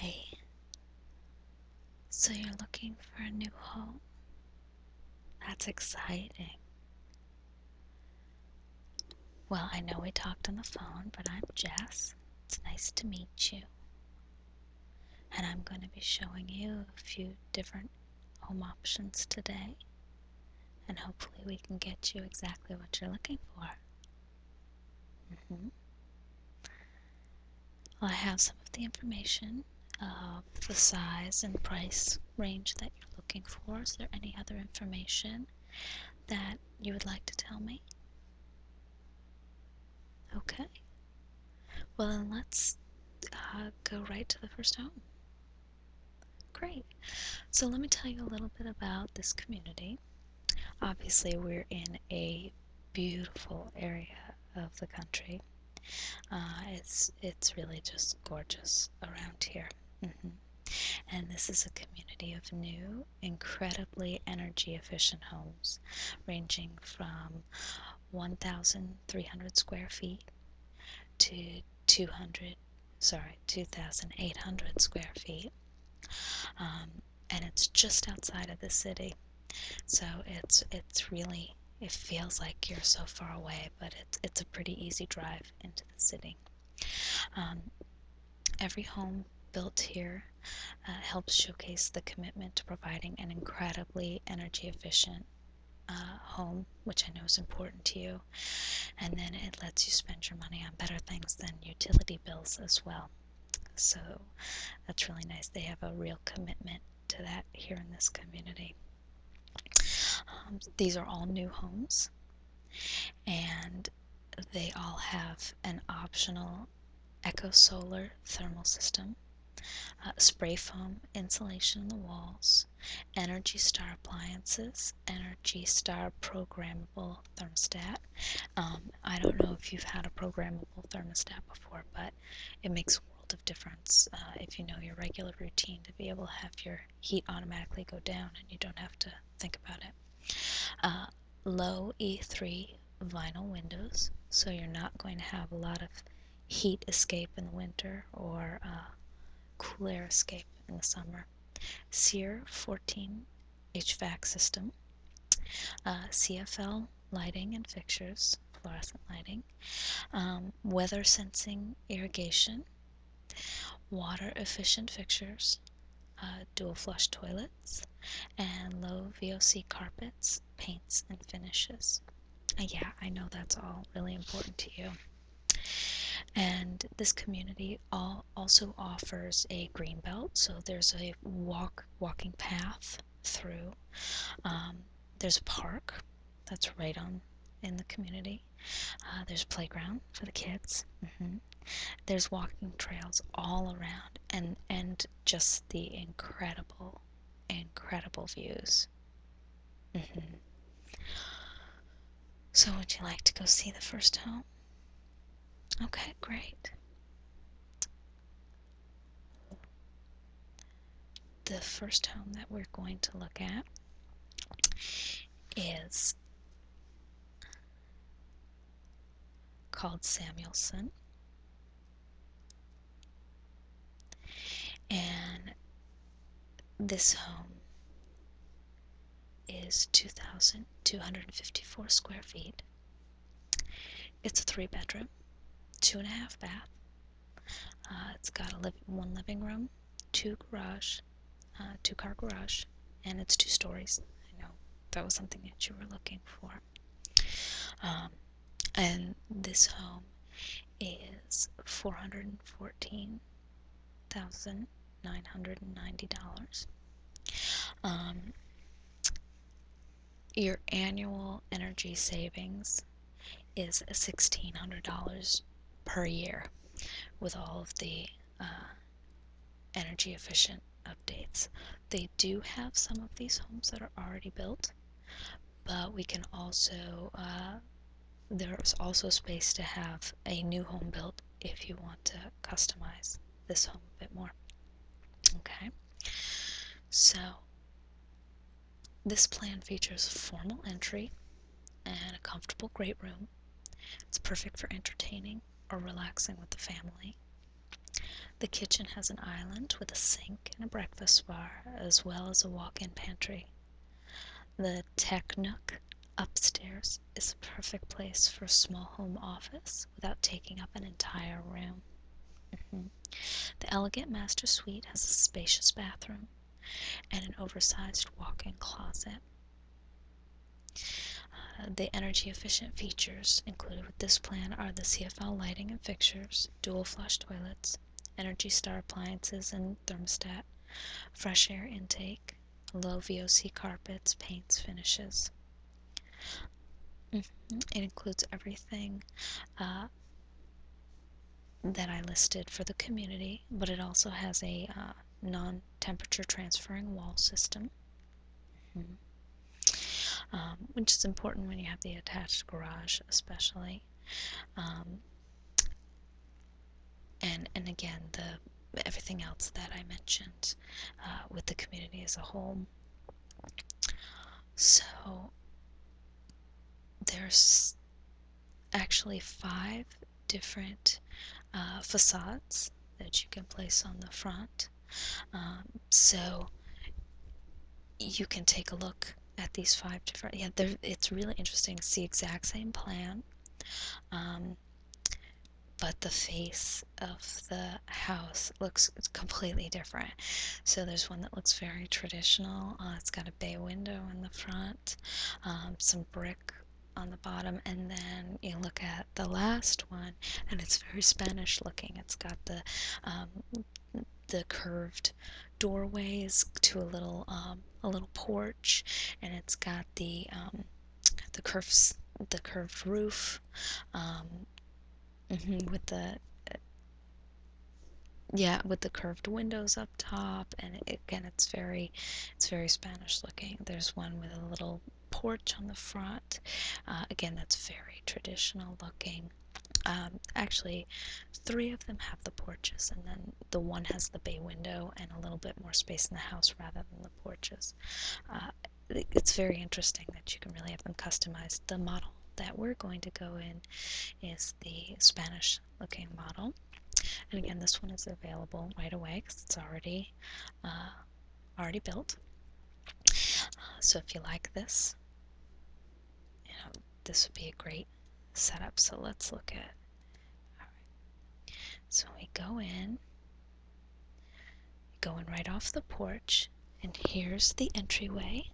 Hi. So you're looking for a new home? That's exciting. Well, I know we talked on the phone, but I'm Jess. It's nice to meet you. And I'm going to be showing you a few different home options today. And hopefully we can get you exactly what you're looking for. Well, I have some of the information of the size and price range that you're looking for. Is there any other information that you would like to tell me? Okay. Well, then let's go right to the first home. Great. So let me tell you a little bit about this community. Obviously, we're in a beautiful area of the country. It's really just gorgeous around here. And this is a community of new, incredibly energy efficient homes, ranging from 1,300 square feet to 2,800 square feet. And it's just outside of the city. So it's really, it feels like you're so far away, but it's a pretty easy drive into the city. Every home built here helps showcase the commitment to providing an incredibly energy efficient home, which I know is important to you. And then it lets you spend your money on better things than utility bills as well. So that's really nice. They have a real commitment to that here in this community. These are all new homes, and they all have an optional Eco Solar thermal system, spray foam insulation in the walls, Energy Star appliances, Energy Star programmable thermostat. I don't know if you've had a programmable thermostat before, but it makes a world of difference if you know your regular routine to be able to have your heat automatically go down and you don't have to think about it. Low E3 vinyl windows, so you're not going to have a lot of heat escape in the winter or cool air escape in the summer. SEER 14 HVAC system, CFL lighting and fixtures, fluorescent lighting, weather sensing irrigation, water efficient fixtures, dual flush toilets, and low VOC carpets, paints, and finishes. Yeah, I know that's all really important to you. And this community also offers a green belt, so there's a walking path through. There's a park that's right on in the community. There's a playground for the kids. There's walking trails all around, and just the incredible views. So would you like to go see the first home? Okay, great. The first home that we're going to look at is called Samuelson, and this home is 2,254 square feet. It's a 3-bedroom, 2.5 bath. It's got one living room, 2-car garage, and it's 2 stories. I know that was something that you were looking for. And this home is $414,990. Your annual energy savings is $1,600 per year with all of the energy efficient updates. They do have some of these homes that are already built, but we can also there's also space to have a new home built if you want to customize this home a bit more. Okay, so this plan features a formal entry and a comfortable great room. It's perfect for entertaining or relaxing with the family. The kitchen has an island with a sink and a breakfast bar, as well as a walk-in pantry. The tech nook upstairs is a perfect place for a small home office without taking up an entire room. The elegant master suite has a spacious bathroom and an oversized walk-in closet. The energy-efficient features included with this plan are the CFL lighting and fixtures, dual flush toilets, Energy Star appliances and thermostat, fresh air intake, low VOC carpets, paints, finishes. It includes everything that I listed for the community, but it also has a non-temperature transferring wall system, which is important when you have the attached garage, especially. And again, everything else that I mentioned with the community as a whole. So there's actually 5 different facades that you can place on the front. So you can take a look at these 5 different, it's really interesting. It's the exact same plan, but the face of the house looks completely different. So there's one that looks very traditional. It's got a bay window in the front, some brick on the bottom, and then you look at the last one and it's very Spanish looking. It's got the curved doorways to a little porch, and it's got the curved roof, with the curved windows up top, and again it's very Spanish looking. There's one with a little porch on the front. Again, that's very traditional looking. Actually, 3 of them have the porches, and then the one has the bay window and a little bit more space in the house rather than the porches. It's very interesting that you can really have them customized. The model that we're going to go in is the Spanish looking model, and again, this one is available right away because it's already built. So if you like this, this would be a great setup. So let's look at. So we go in right off the porch, and here's the entryway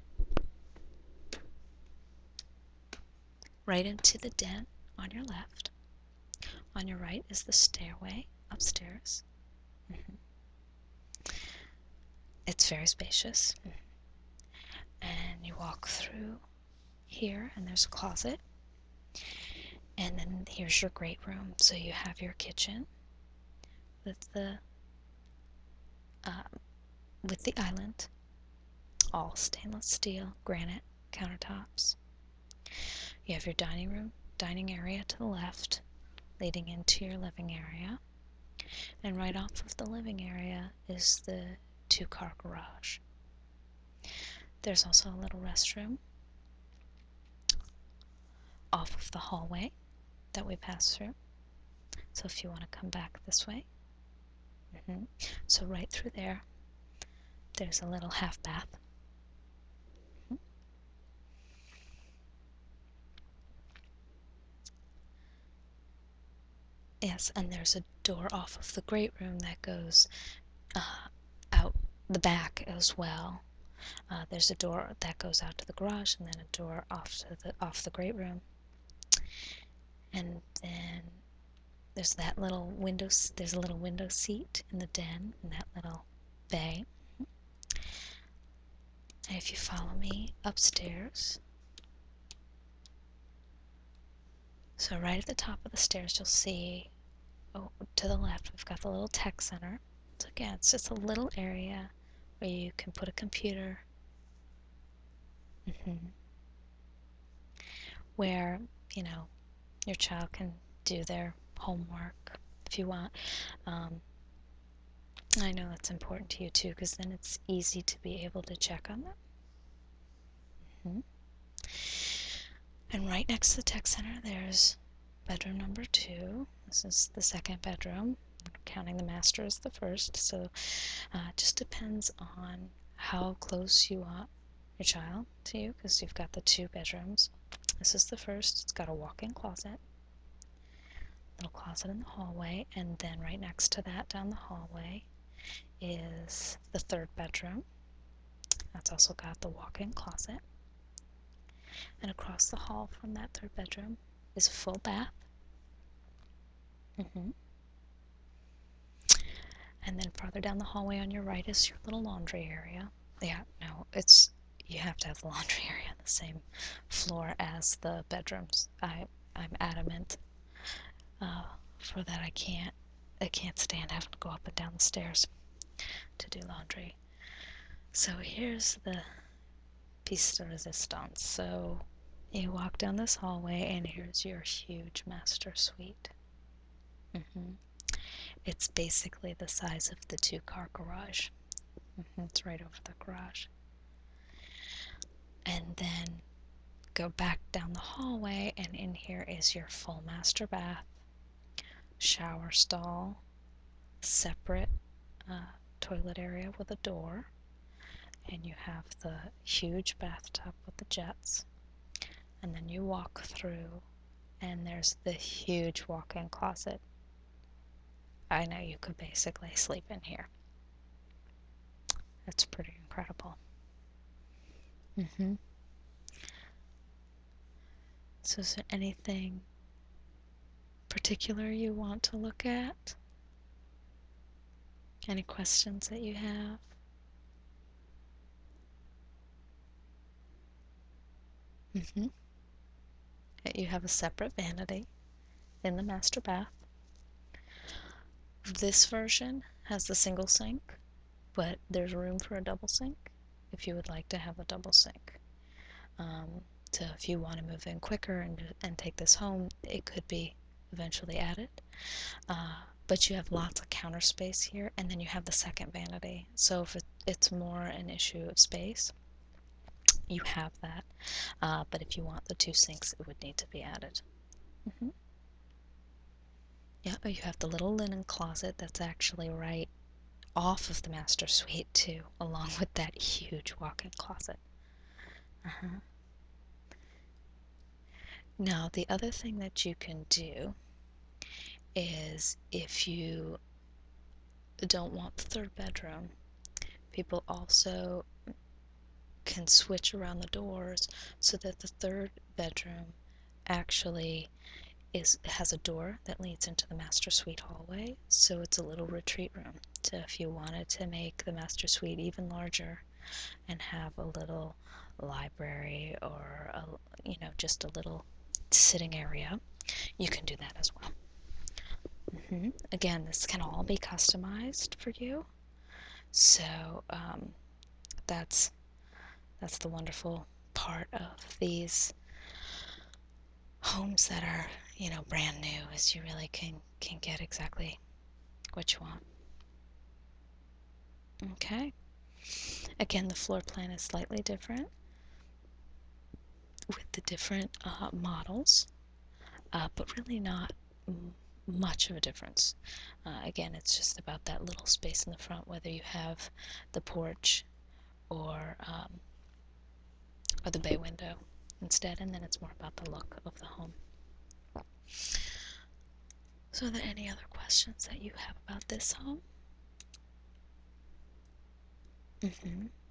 right into the den on your left. On your right is the stairway upstairs. It's very spacious. And you walk through here, and there's a closet. And then here's your great room. So you have your kitchen with the island, all stainless steel granite countertops. You have your dining area to the left, leading into your living area. And right off of the living area is the 2-car garage. There's also a little restroom off of the hallway that we pass through. So if you want to come back this way, so right through there's a little half bath. Yes, and there's a door off of the great room that goes out the back as well. There's a door that goes out to the garage, and then a door off the great room. And then there's a little window seat in the den in that little bay. And if you follow me upstairs, so right at the top of the stairs, you'll see, to the left, we've got the little tech center. So again, it's just a little area where you can put a computer, where, your child can do their homework if you want. I know that's important to you too, because then it's easy to be able to check on them. And right next to the tech center, there's bedroom number 2. This is the second bedroom. counting the master as the first, so it just depends on how close you want your child to you, because you've got the 2 bedrooms. This is the first. It's got a walk-in closet, little closet in the hallway, and then right next to that down the hallway is the 3rd bedroom. That's also got the walk-in closet. And across the hall from that 3rd bedroom is a full bath. And then farther down the hallway on your right is your little laundry area. Yeah, no, you have to have the laundry area on the same floor as the bedrooms. I'm adamant for that. I can't stand having to go up and down the stairs to do laundry. So here's the piece de resistance. So you walk down this hallway and here's your huge master suite. It's basically the size of the 2-car garage. It's right over the garage. And then go back down the hallway, and in here is your full master bath, shower stall, separate toilet area with a door, and you have the huge bathtub with the jets. And then you walk through, and there's the huge walk-in closet. I know you could basically sleep in here. It's pretty incredible. So is there anything particular you want to look at? Any questions that you have? You have a separate vanity in the master bath. This version has the single sink, but there's room for a double sink if you would like to have a double sink. So if you want to move in quicker and take this home, it could be eventually added. But you have lots of counter space here, and then you have the second vanity. So if it's more an issue of space, you have that. But if you want the 2 sinks, it would need to be added. Yeah, you have the little linen closet that's actually right off of the master suite too, along with that huge walk-in closet. Now, the other thing that you can do is, if you don't want the 3rd bedroom, people also can switch around the doors so that the 3rd bedroom actually has a door that leads into the master suite hallway, so it's a little retreat room. So if you wanted to make the master suite even larger and have a little library or just a little sitting area, you can do that as well. Again, this can all be customized for you, so that's the wonderful part of these homes that are brand new, is you really can get exactly what you want. Okay, again, the floor plan is slightly different with the different models, but really not much of a difference. Again, it's just about that little space in the front, whether you have the porch or the bay window instead, and then it's more about the look of the home. So are there any other questions that you have about this home?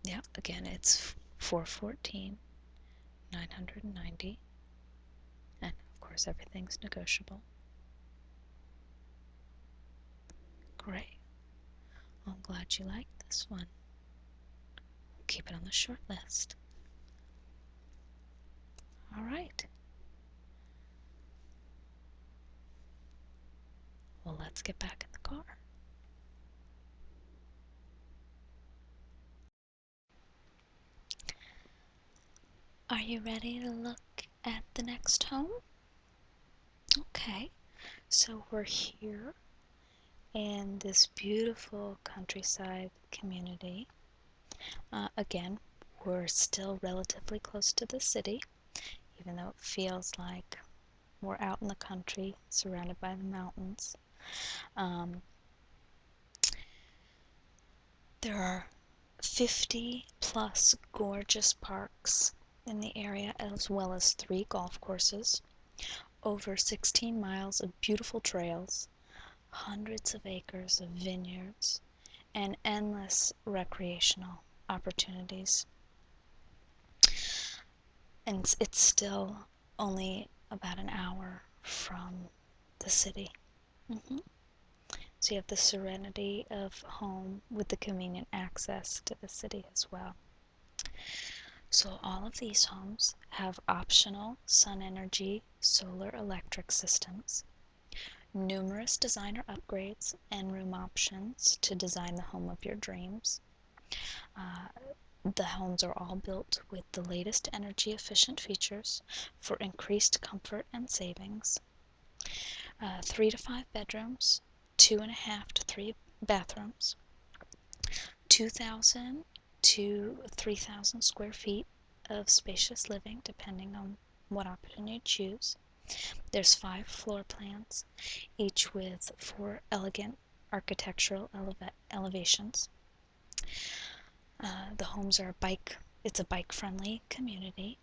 Yeah, again, it's 414 990, and of course everything's negotiable. Great. Well, I'm glad you liked this one. Keep it on the short list. All right. Well, let's get back in the car. Are you ready to look at the next home? Okay, so we're here in this beautiful countryside community. Again, we're still relatively close to the city, even though it feels like we're out in the country surrounded by the mountains. There are 50 plus gorgeous parks in the area, as well as 3 golf courses, over 16 miles of beautiful trails, hundreds of acres of vineyards, and endless recreational opportunities. And it's still only about an hour from the city. So you have the serenity of home with the convenient access to the city as well. So all of these homes have optional sun energy solar electric systems, numerous designer upgrades and room options to design the home of your dreams. The homes are all built with the latest energy efficient features for increased comfort and savings. 3 to 5 bedrooms, 2.5 to 3 bathrooms, 2,000 to 3,000 square feet of spacious living, depending on what option you choose. There's 5 floor plans, each with 4 elegant architectural elevations. The homes are it's a bike-friendly community.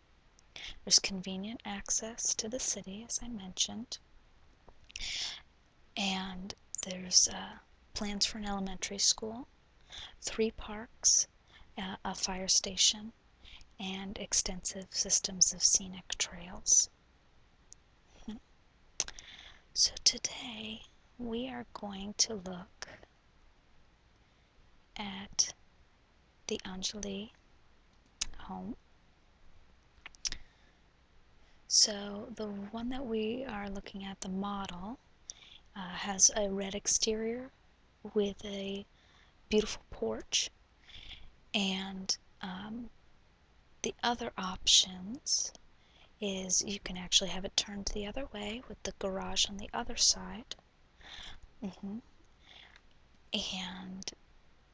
There's convenient access to the city, as I mentioned. And there's plans for an elementary school, 3 parks, a fire station, and extensive systems of scenic trails. So today we are going to look at the Anjali home. So the one that we are looking at, the model, has a red exterior with a beautiful porch, and the other options is you can actually have it turned the other way with the garage on the other side. And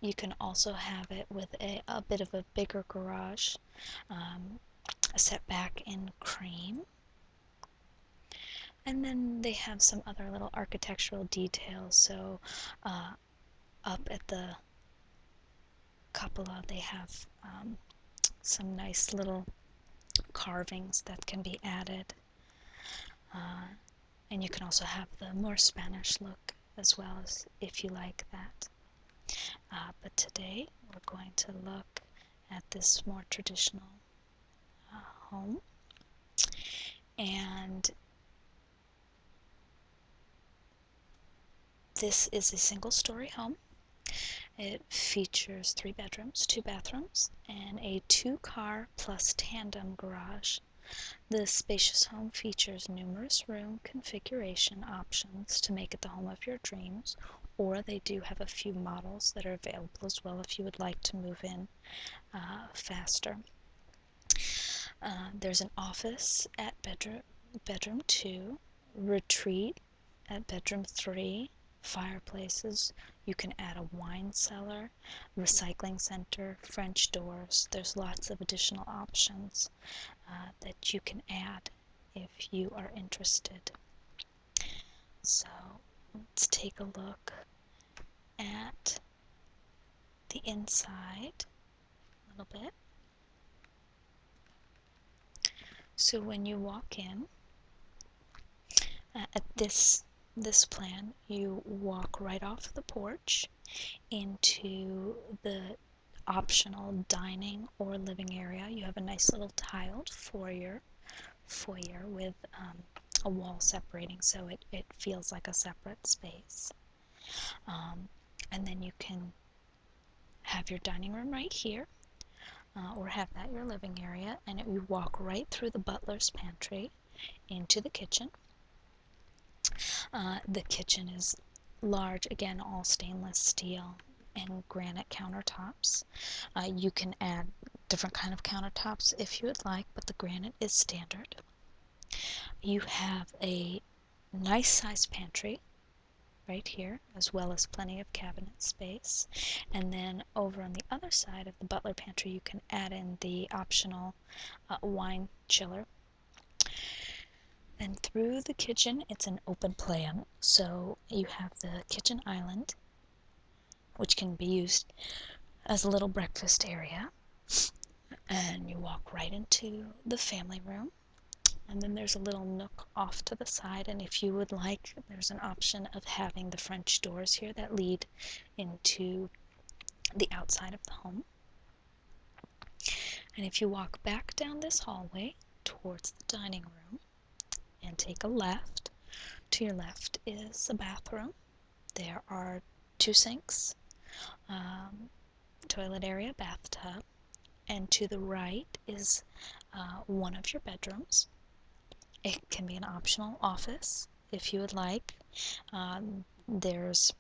you can also have it with a bit of a bigger garage, set back in cream. And then they have some other little architectural details. So up at the cupola they have some nice little carvings that can be added. And you can also have the more Spanish look as well, as if you like that. But today we're going to look at this more traditional home. And this is a single-story home. It features 3 bedrooms, 2 bathrooms, and a 2-car plus tandem garage. The spacious home features numerous room configuration options to make it the home of your dreams, or they do have a few models that are available as well if you would like to move in faster. There's an office at bedroom 2, retreat at bedroom 3, fireplaces. You can add a wine cellar, recycling center, French doors. There's lots of additional options that you can add if you are interested. So let's take a look at the inside a little bit. So when you walk in, at this plan, you walk right off the porch into the optional dining or living area. You have a nice little tiled foyer with a wall separating, so it feels like a separate space. And then you can have your dining room right here, or have that your living area, and you walk right through the butler's pantry into the kitchen. The kitchen is large, again, all stainless steel and granite countertops. You can add different kind of countertops if you would like, but the granite is standard. You have a nice sized pantry right here, as well as plenty of cabinet space. And then over on the other side of the butler pantry, you can add in the optional wine chiller. And through the kitchen, it's an open plan, so you have the kitchen island, which can be used as a little breakfast area, and you walk right into the family room. And then there's a little nook off to the side, and if you would like, there's an option of having the French doors here that lead into the outside of the home. And if you walk back down this hallway towards the dining room and take a left, to your left is a bathroom. There are 2 sinks, toilet area, bathtub, and to the right is one of your bedrooms. It can be an optional office if you would like. There's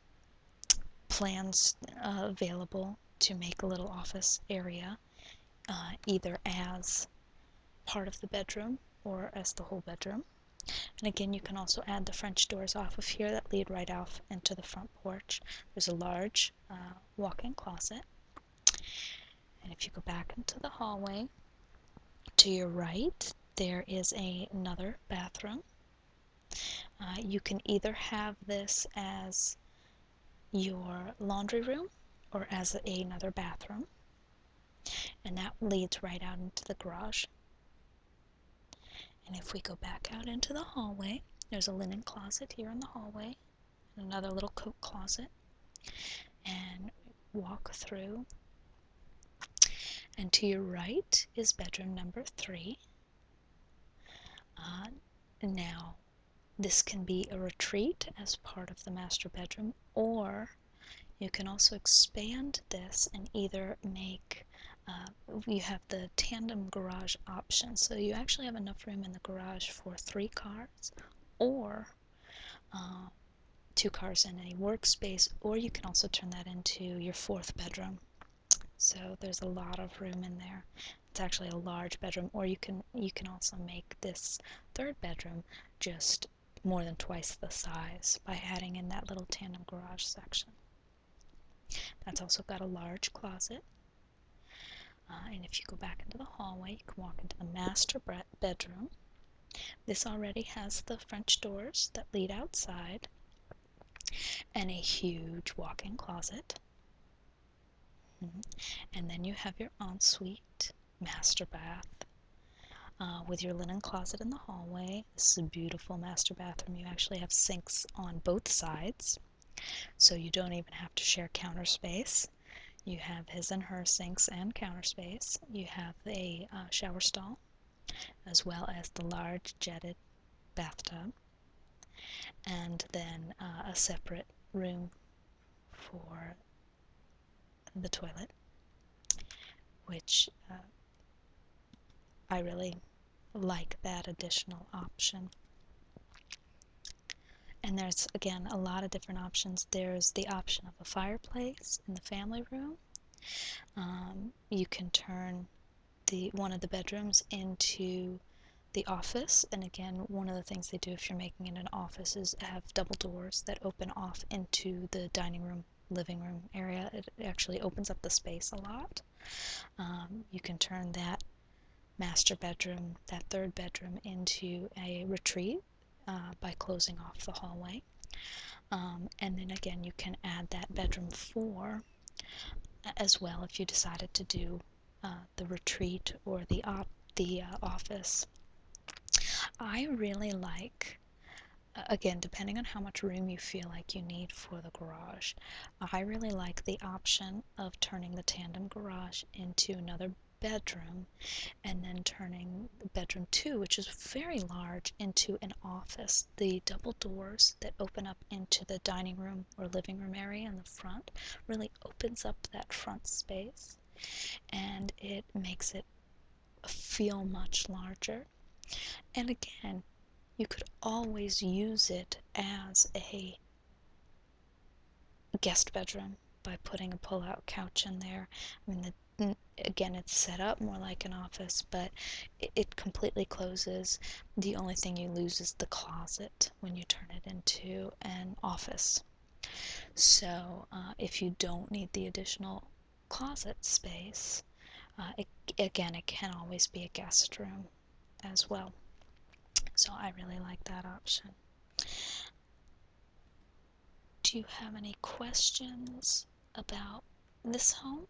plans available to make a little office area, either as part of the bedroom or as the whole bedroom. And again, you can also add the French doors off of here that lead right off into the front porch. There's a large walk-in closet. And if you go back into the hallway, to your right, there is another bathroom. You can either have this as your laundry room or as another bathroom. And that leads right out into the garage. And if we go back out into the hallway, there's a linen closet here in the hallway, and another little coat closet, and walk through. And to your right is bedroom number 3. Now, this can be a retreat as part of the master bedroom, or you can also expand this and either make, you have the tandem garage option, so you actually have enough room in the garage for 3 cars, or 2 cars in a workspace, or you can also turn that into your 4th bedroom. So there's a lot of room in there. It's actually a large bedroom, or you can also make this 3rd bedroom just more than twice the size by adding in that little tandem garage section. That's also got a large closet. And if you go back into the hallway, you can walk into the master bedroom. This already has the French doors that lead outside and a huge walk-in closet. And then you have your ensuite master bath with your linen closet in the hallway. This is a beautiful master bathroom. You actually have sinks on both sides, so you don't even have to share counter space. You have his and her sinks and counter space. You have a shower stall, as well as the large jetted bathtub, and then a separate room for the toilet, which I really like that additional option. And there's, again, a lot of different options. There's the option of a fireplace in the family room. You can turn one of the bedrooms into the office, and again, one of the things they do if you're making it an office is have double doors that open off into the dining room, living room area. It actually opens up the space a lot. You can turn that master bedroom, that 3rd bedroom, into a retreat by closing off the hallway. And then again, you can add that bedroom 4 as well if you decided to do the retreat or the office. I really like, again, depending on how much room you feel like you need for the garage, I really like the option of turning the tandem garage into another bedroom, and then turning bedroom 2, which is very large, into an office. The double doors that open up into the dining room or living room area in the front really opens up that front space, and it makes it feel much larger. And again, you could always use it as a guest bedroom by putting a pull-out couch in there. I mean, again, it's set up more like an office, but it completely closes. The only thing you lose is the closet when you turn it into an office. So if you don't need the additional closet space, again, it can always be a guest room as well. So I really like that option. Do you have any questions about this home?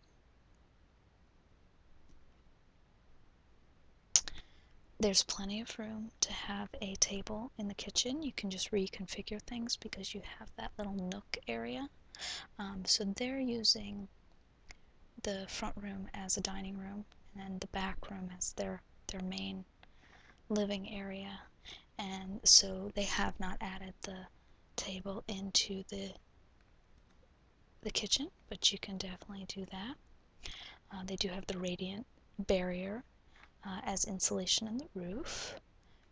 There's plenty of room to have a table in the kitchen. You can just reconfigure things because you have that little nook area. So they're using the front room as a dining room and the back room as their main living area. And so they have not added the table into the kitchen, but you can definitely do that. They do have the radiant barrier as insulation in the roof,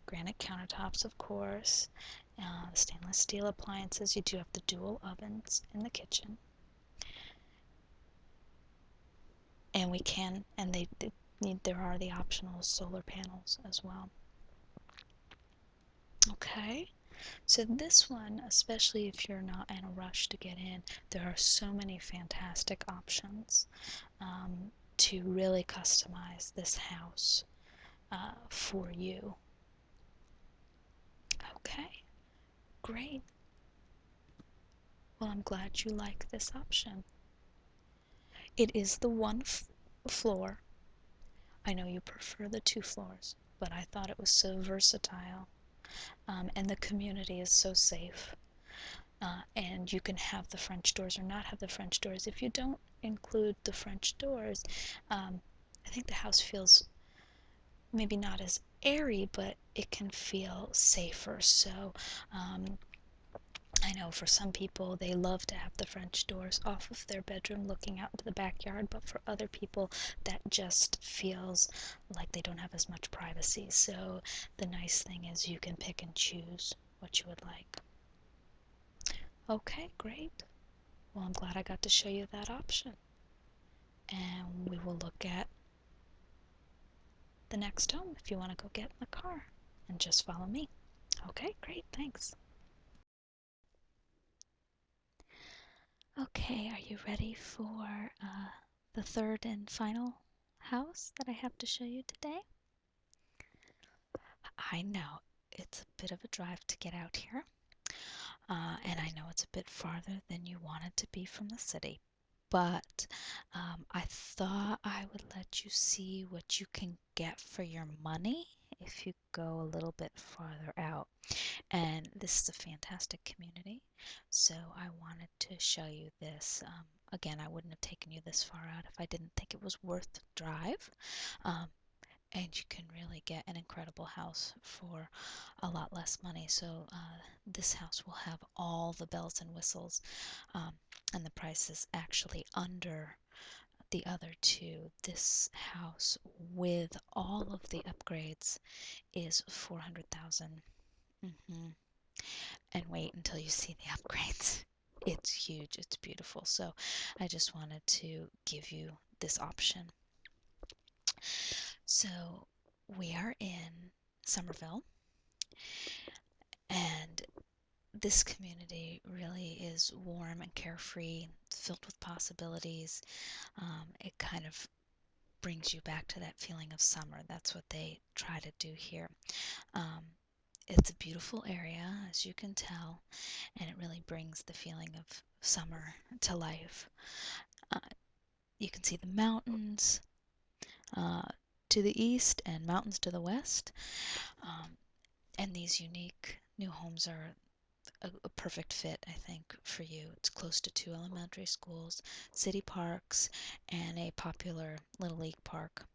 granite countertops, of course, stainless steel appliances. You do have the dual ovens in the kitchen. And there are the optional solar panels as well. Okay, so this one, especially if you're not in a rush to get in, there are so many fantastic options to really customize this house for you. Okay, great. Well, I'm glad you like this option. It is the one floor. I know you prefer the 2 floors, but I thought it was so versatile. And the community is so safe. And you can have the French doors or not have the French doors. If you don't include the French doors, I think the house feels maybe not as airy, but it can feel safer. So I know for some people they love to have the French doors off of their bedroom looking out into the backyard, but for other people that just feels like they don't have as much privacy. So the nice thing is you can pick and choose what you would like. Okay, great. Well, I'm glad I got to show you that option. And we will look at the next home if you want to go get in the car and just follow me. Okay, great, thanks. Okay, are you ready for the third and final house that I have to show you today? I know it's a bit of a drive to get out here, and I know it's a bit farther than you wanted to be from the city, but I thought I would let you see what you can get for your money if you go a little bit farther out. And this is a fantastic community, so I wanted to show you this. Again, I wouldn't have taken you this far out if I didn't think it was worth the drive. Um, and you can really get an incredible house for a lot less money. So this house will have all the bells and whistles, and the price is actually under the other two. This house with all of the upgrades is 400,000. Mm-hmm. And wait until you see the upgrades. It's huge, it's beautiful. So I just wanted to give you this option. So we are in Somerville, and this community really is warm and carefree, filled with possibilities. It kind of brings you back to that feeling of summer. That's what they try to do here. Um, it's a beautiful area, as you can tell, and it really brings the feeling of summer to life. Uh, you can see the mountains uh, to the east and mountains to the west, um, and these unique new homes are a perfect fit, I think, for you. It's close to 2 elementary schools, city parks, and a popular Little League park.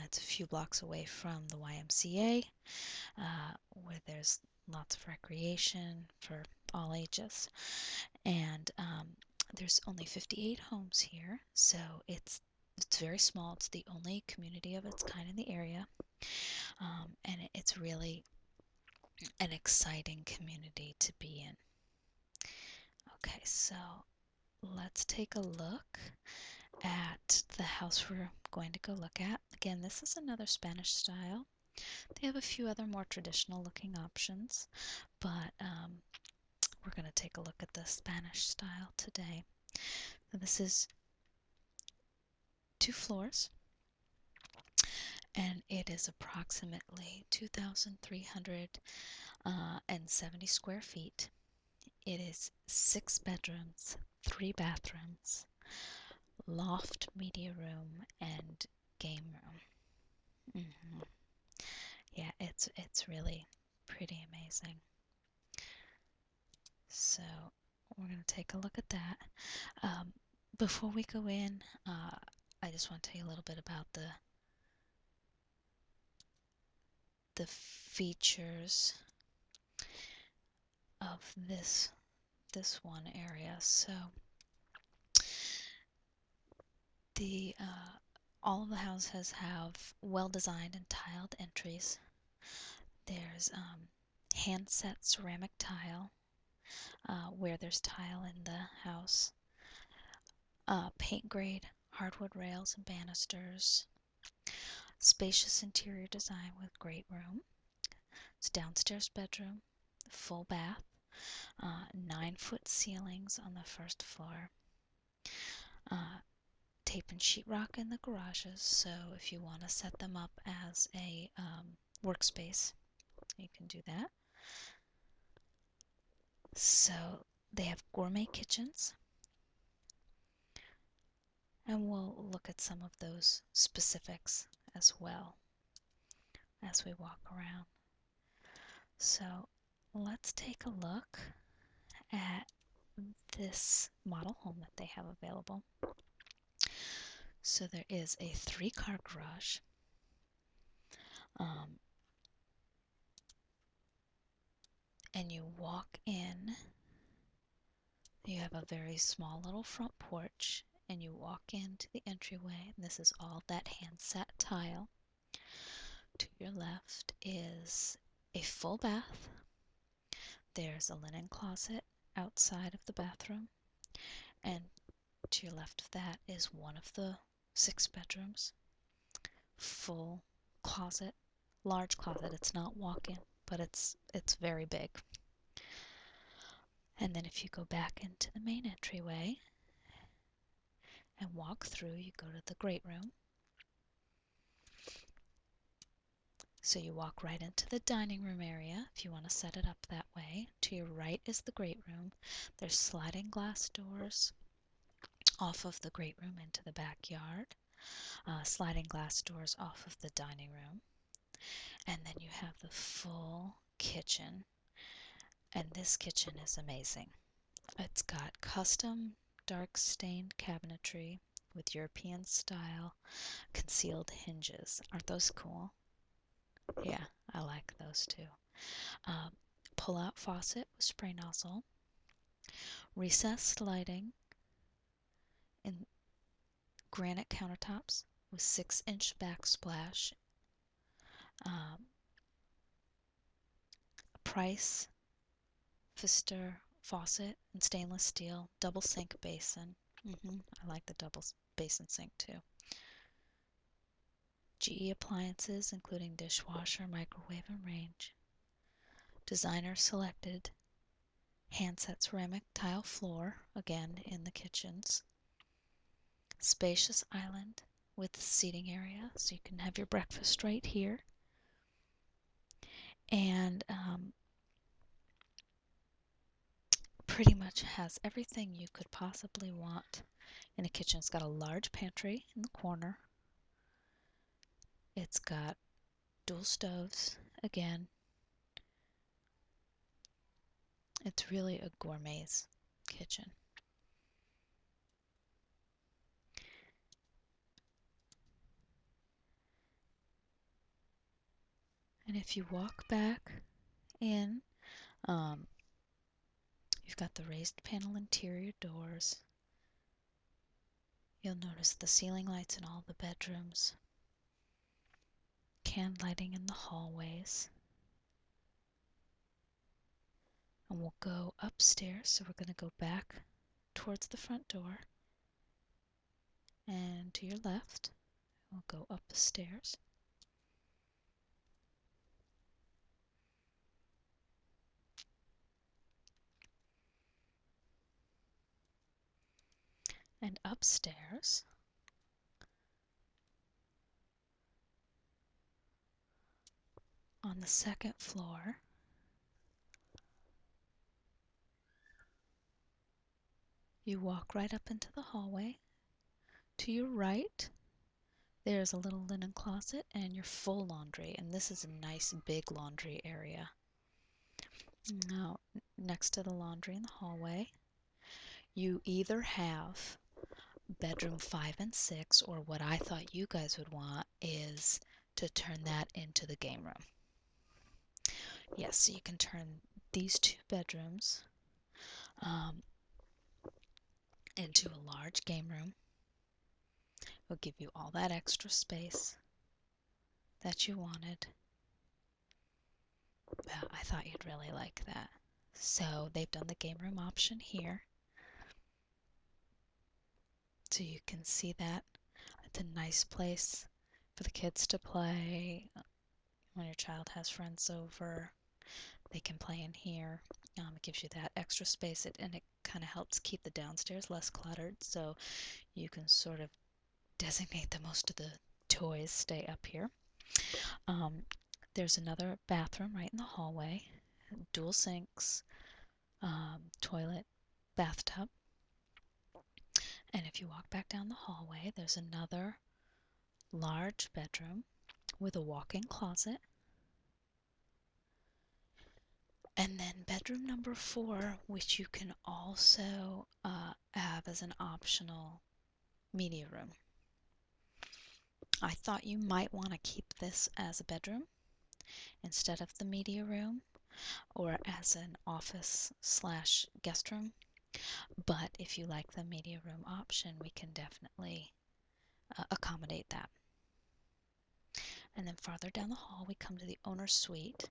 It's a few blocks away from the YMCA, where there's lots of recreation for all ages. And there's only 58 homes here, so it's very small. It's the only community of its kind in the area, and it's really an exciting community to be in. Okay, so let's take a look at the house we're going to go look at. Again, this is another Spanish style. They have a few other more traditional looking options, but we're going to take a look at the Spanish style today. So this is 2 floors, and it is approximately 2,370 square feet. It is 6 bedrooms, 3 bathrooms, loft, media room, and game room. Yeah, It's really pretty amazing. So we're going to take a look at that. Before we go in, I just want to tell you a little bit about the features of this one area. So the all of the houses have well-designed and tiled entries. There's hand-set ceramic tile where there's tile in the house. Paint grade hardwood rails and banisters. Spacious interior design with great room. It's downstairs bedroom, full bath, 9-foot ceilings on the first floor. Tape and sheetrock in the garages, so if you want to set them up as a workspace, you can do that. So they have gourmet kitchens, and we'll look at some of those specifics as well as we walk around. So let's take a look at this model home that they have available. So there is a 3-car garage. And you walk in, you have a very small little front porch, and you walk into the entryway, and this is all that hand-set tile. To your left is a full bath. There's a linen closet outside of the bathroom, and to your left of that is one of the 6 bedrooms. Full closet, large closet. It's not walk-in, but it's very big. And then if you go back into the main entryway and walk through, you go to the great room. So you walk right into the dining room area if you want to set it up that way. To your right is the great room. There's sliding glass doors off of the great room into the backyard. Sliding glass doors off of the dining room. And then you have the full kitchen. And this kitchen is amazing. It's got custom dark stained cabinetry with European style concealed hinges. Aren't those cool? Yeah, I like those too. Pull-out faucet with spray nozzle. Recessed lighting in granite countertops with 6-inch backsplash. Price Pfister faucet and stainless steel double sink basin. I like the double basin sink too. GE appliances including dishwasher, microwave, and range. Designer selected handset ceramic tile floor, again in the kitchens. Spacious island with seating area, so you can have your breakfast right here. And pretty much has everything you could possibly want in a kitchen. It's got a large pantry in the corner. It's got dual stoves, again. It's really a gourmet's kitchen. And if you walk back in, you've got the raised panel interior doors. You'll notice the ceiling lights in all the bedrooms. Can lighting in the hallways. And we'll go upstairs, so we're going to go back towards the front door. And to your left, we'll go up the stairs. And upstairs, on the 2nd floor, you walk right up into the hallway. To your right, there's a little linen closet and your full laundry, and this is a nice big laundry area. Now, next to the laundry in the hallway, you either have bedroom 5 and 6, or what I thought you guys would want is to turn that into the game room. Yes, so you can turn these two bedrooms into a large game room. It'll give you all that extra space that you wanted. I thought you'd really like that. So they've done the game room option here. So you can see that it's a nice place for the kids to play. When your child has friends over, they can play in here. It gives you that extra space, and it kind of helps keep the downstairs less cluttered, so you can sort of designate that most of the toys stay up here. There's another bathroom right in the hallway, dual sinks, toilet, bathtub. And if you walk back down the hallway, there's another large bedroom with a walk-in closet. And then bedroom number 4, which you can also have as an optional media room. I thought you might want to keep this as a bedroom instead of the media room, or as an office / guest room. But if you like the media room option, we can definitely accommodate that. And then farther down the hall, we come to the owner's suite.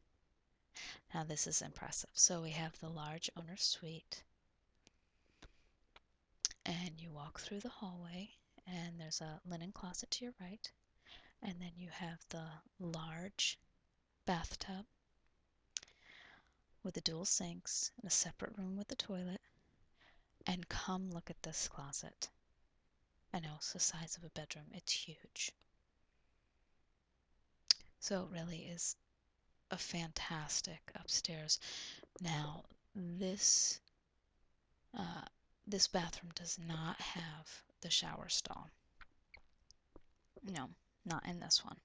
Now this is impressive. So we have the large owner's suite, and you walk through the hallway, and there's a linen closet to your right, and then you have the large bathtub with the dual sinks and a separate room with the toilet. And come look at this closet. I know it's the size of a bedroom. It's huge. So it really is a fantastic upstairs. Now, this bathroom does not have the shower stall. No, not in this one.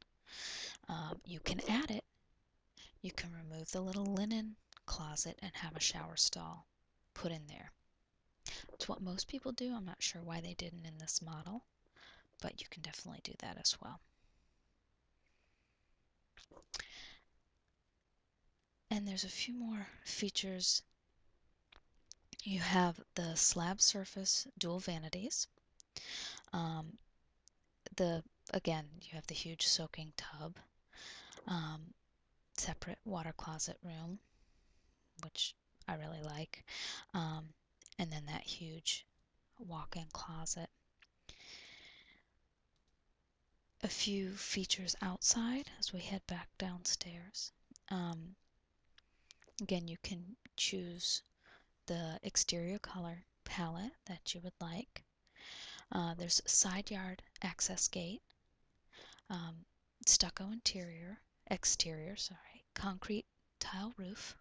You can add it. You can remove the little linen closet and have a shower stall put in there. It's what most people do. I'm not sure why they didn't in this model, but you can definitely do that as well. And there's a few more features. You have the slab surface dual vanities. Again, you have the huge soaking tub, separate water closet room, which I really like, and then that huge walk-in closet. A few features outside as we head back downstairs. Again, you can choose the exterior color palette that you would like. There's a side yard access gate, stucco exterior, concrete tile roof,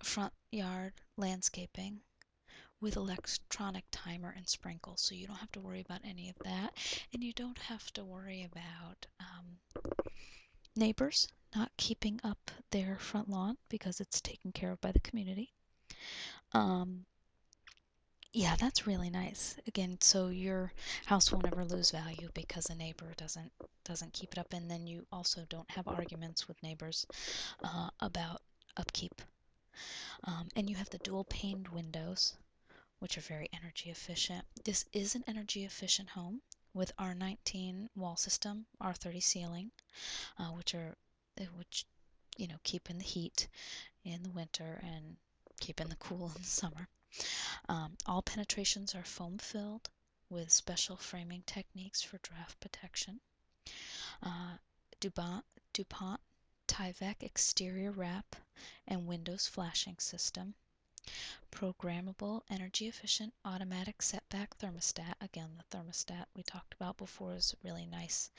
front yard landscaping with electronic timer and sprinkles, so you don't have to worry about any of that, and you don't have to worry about neighbors not keeping up their front lawn because it's taken care of by the community. Yeah, that's really nice. Again, so your house won't ever lose value because a neighbor doesn't keep it up, and then you also don't have arguments with neighbors about upkeep. And you have the dual paned windows, which are very energy efficient. This is an energy efficient home with R19 wall system, R30 ceiling, which keep in the heat in the winter and keep in the cool in the summer. All penetrations are foam filled with special framing techniques for draft protection. DuPont Tyvek exterior wrap and windows flashing system. Programmable energy efficient automatic setback thermostat. Again, the thermostat we talked about before is a really nice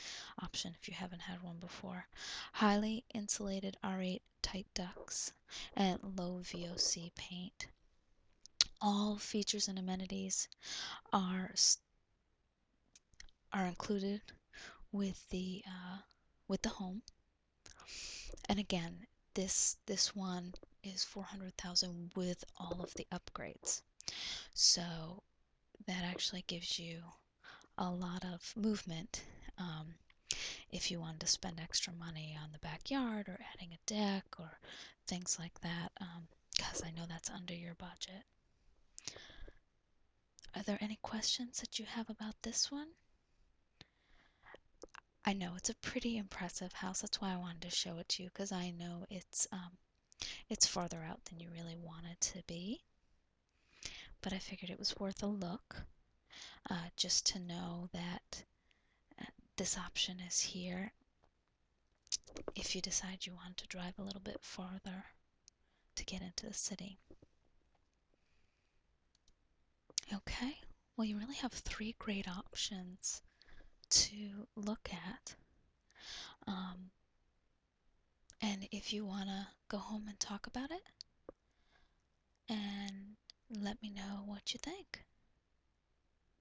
option if you haven't had one before. Highly insulated R8 tight ducts and low VOC paint. All features and amenities are are included with the home. And again, this one is 400,000 with all of the upgrades. So that actually gives you a lot of movement if you wanted to spend extra money on the backyard or adding a deck or things like that, because I know that's under your budget. Are there any questions that you have about this one? I know it's a pretty impressive house. That's why I wanted to show it to you, because I know it's farther out than you really want it to be. But I figured it was worth a look, just to know that this option is here if you decide you want to drive a little bit farther to get into the city. Okay, well, you really have three great options to look at. And if you want to go home and talk about it and let me know what you think.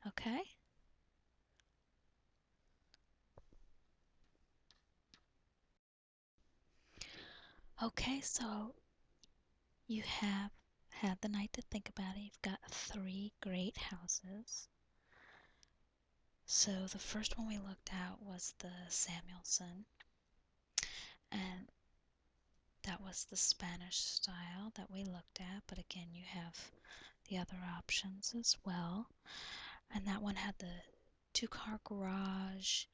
Okay? Okay, so you have had the night to think about it. You've got three great houses. So the first one we looked at was the Samuelson, and that was the Spanish style that we looked at, but again, you have the other options as well. And that one had the two-car garage,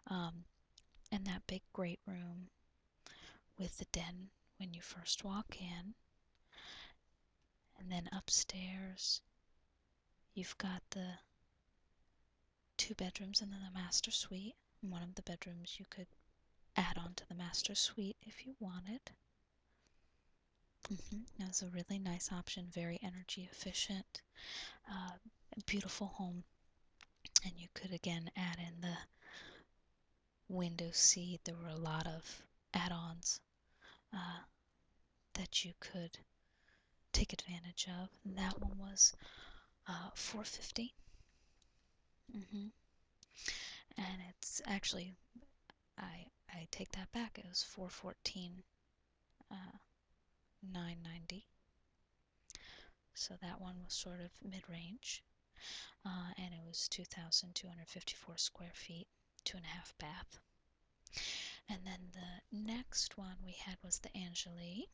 and that big great room with the den when you first walk in. And then upstairs, you've got the two bedrooms and then the master suite. And one of the bedrooms you could add on to the master suite if you wanted. That was a really nice option, very energy efficient, beautiful home. And you could again add in the window seat. There were a lot of add-ons that you could take advantage of. And that one was $450. And it's actually, I take that back. It was $414, $990. So that one was sort of mid-range, and it was 2,254 square feet, 2.5 bath. And then the next one we had was the Angeli.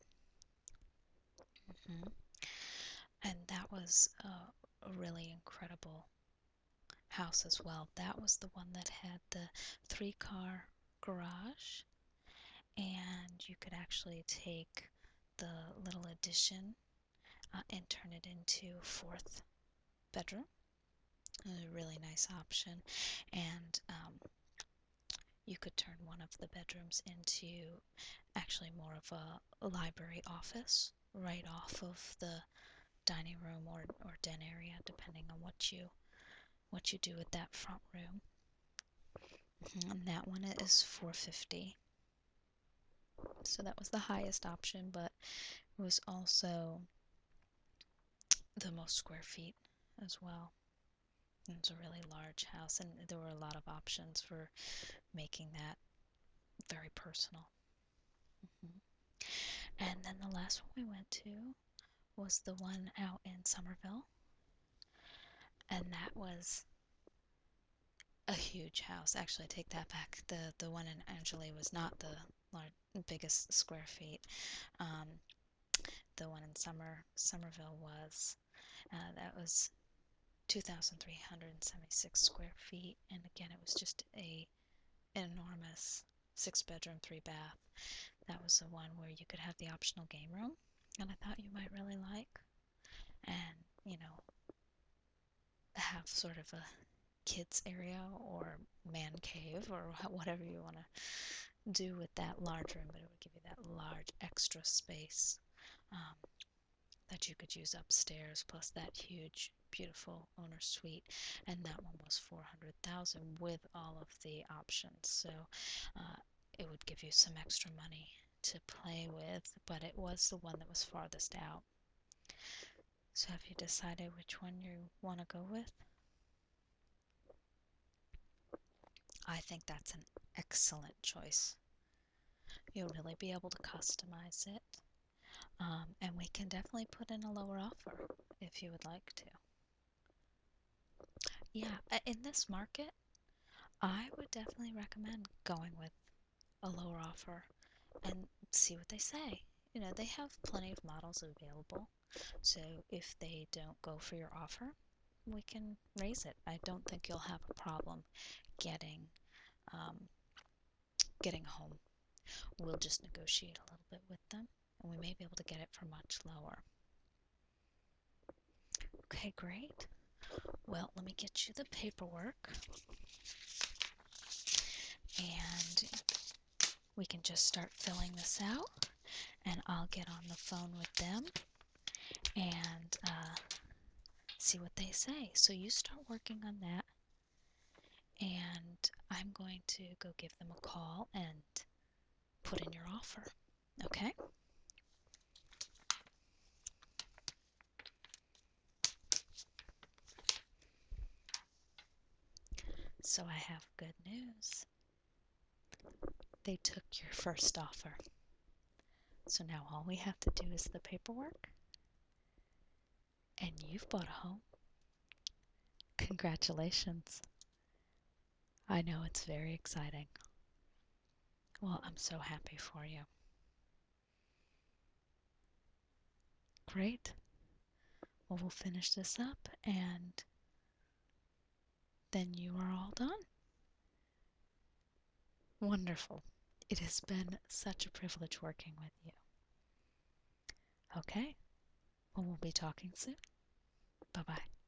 And that was a really incredible house as well. That was the one that had the 3-car garage, and you could actually take the little addition and turn it into a 4th bedroom. A really nice option. And you could turn one of the bedrooms into actually more of a library office right off of the dining room or den area, depending on what you do with that front room. And that one is $450. So that was the highest option, but it was also the most square feet as well. It was a really large house, and there were a lot of options for making that very personal. And then the last one we went to was the one out in Somerville, and that was a huge house. Actually, I take that back. The one in Angeli was not the biggest square feet. The one in Somerville was. That was 2,376 square feet, and again, it was just an enormous 6-bedroom, 3-bath. That was the one where you could have the optional game room, and I thought you might really like, and have sort of a kids area or man cave or whatever you want to do with that large room, but it would give you that large extra space that you could use upstairs, plus that huge beautiful owner suite. And that one was 400,000 with all of the options, so it would give you some extra money to play with, but it was the one that was farthest out. So have you decided which one you want to go with? I think that's an excellent choice. You'll really be able to customize it. And we can definitely put in a lower offer if you would like to. Yeah, in this market, I would definitely recommend going with a lower offer and see what they say. You know, they have plenty of models available, so if they don't go for your offer, we can raise it. I don't think you'll have a problem getting um, getting home. We'll just negotiate a little bit with them, and we may be able to get it for much lower. Okay, great. Well, let me get you the paperwork, and we can just start filling this out, and I'll get on the phone with them and see what they say. So you start working on that, and I'm going to go give them a call and put in your offer. Okay? So I have good news. They took your first offer. So now all we have to do is the paperwork, and you've bought a home. Congratulations. I know it's very exciting. Well, I'm so happy for you. Great. Well, we'll finish this up, and then you are all done. Wonderful. It has been such a privilege working with you. Okay. Well, we'll be talking soon. Bye-bye.